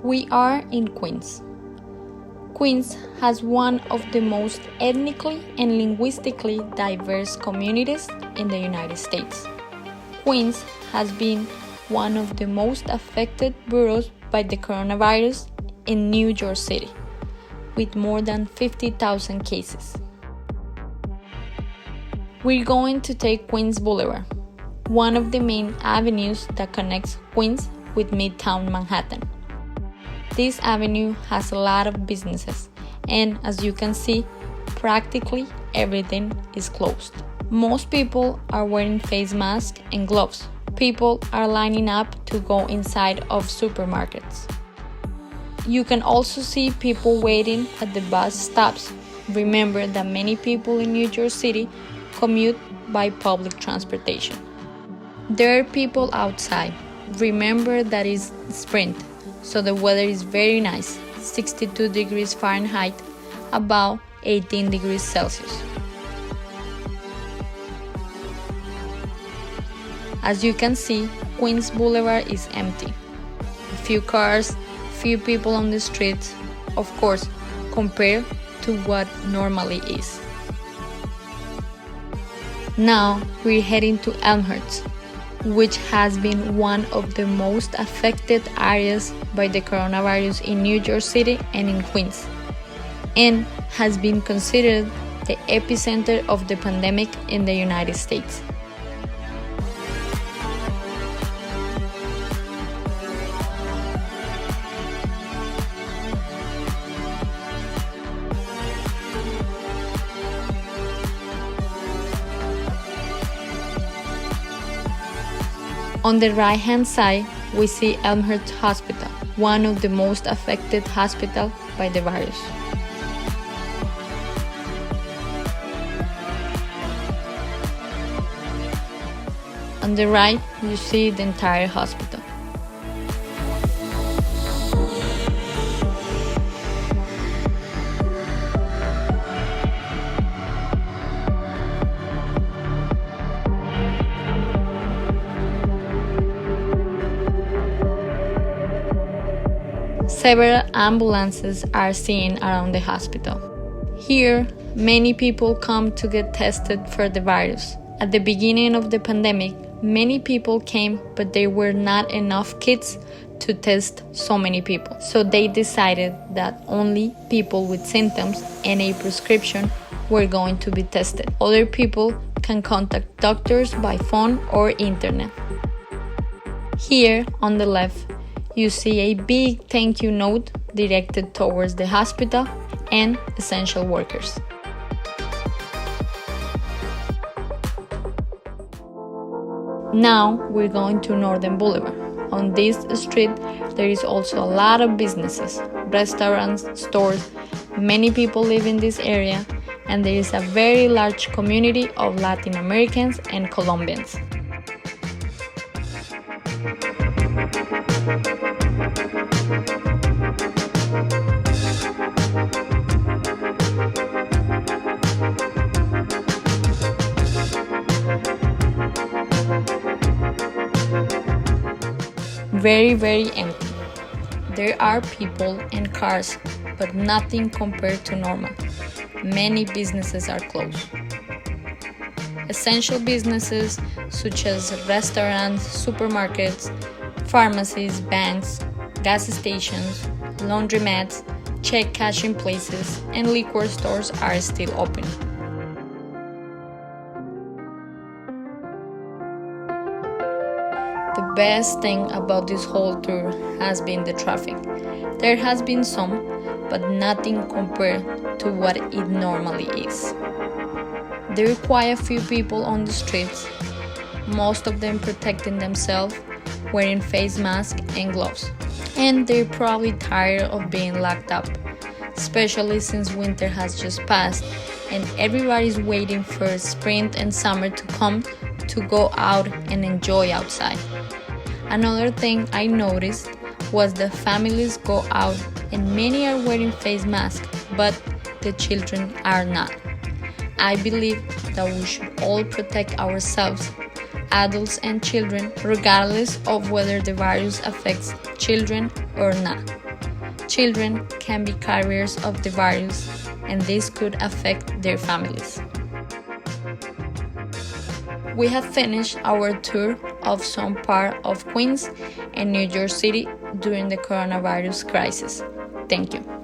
We are in Queens. Queens has one of the most ethnically and linguistically diverse communities in the United States. Queens has been one of the most affected boroughs by the coronavirus in New York City, with more than 50,000 cases. We're going to take Queens Boulevard, one of the main avenues that connects Queens with Midtown Manhattan. This avenue has a lot of businesses, and as you can see, practically everything is closed. Most people are wearing face masks and gloves. People are lining up to go inside of supermarkets. You can also see people waiting at the bus stops. Remember that many people in New York City commute by public transportation. There are people outside. Remember that it's spring, so the weather is very nice, 62 degrees Fahrenheit, about 18 degrees Celsius. As you can see, Queens Boulevard is empty. A few cars, few people on the streets, of course, compared to what normally is. Now we're heading to Elmhurst, which has been one of the most affected areas by the coronavirus in New York City and in Queens, and has been considered the epicenter of the pandemic in the United States. On the right-hand side, we see Elmhurst Hospital, one of the most affected hospitals by the virus. On the right, you see the entire hospital. Several ambulances are seen around the hospital. Here, many people come to get tested for the virus. At the beginning of the pandemic, many people came, but there were not enough kits to test so many people. So they decided that only people with symptoms and a prescription were going to be tested. Other people can contact doctors by phone or internet. Here on the left, you see a big thank you note directed towards the hospital and essential workers. Now we're going to Northern Boulevard. On this street, there is also a lot of businesses, restaurants, stores. Many people live in this area, and there is a very large community of Latin Americans and Colombians. Very empty. There are people and cars, but nothing compared to normal. Many businesses are closed. Essential businesses such as restaurants, supermarkets, pharmacies, banks, gas stations, laundromats, check cashing places, and liquor stores are still open. The best thing about this whole tour has been the traffic. There has been some, but nothing compared to what it normally is. There are quite a few people on the streets, most of them protecting themselves, wearing face masks and gloves. And they're probably tired of being locked up, especially since winter has just passed and everybody's waiting for spring and summer to come to go out and enjoy outside. Another thing I noticed was the families go out and many are wearing face masks, but the children are not. I believe that we should all protect ourselves, adults and children, regardless of whether the virus affects children or not. children can be carriers of the virus, and this could affect their families. We have finished our tour of some part of Queens and New York City during the coronavirus crisis. Thank you.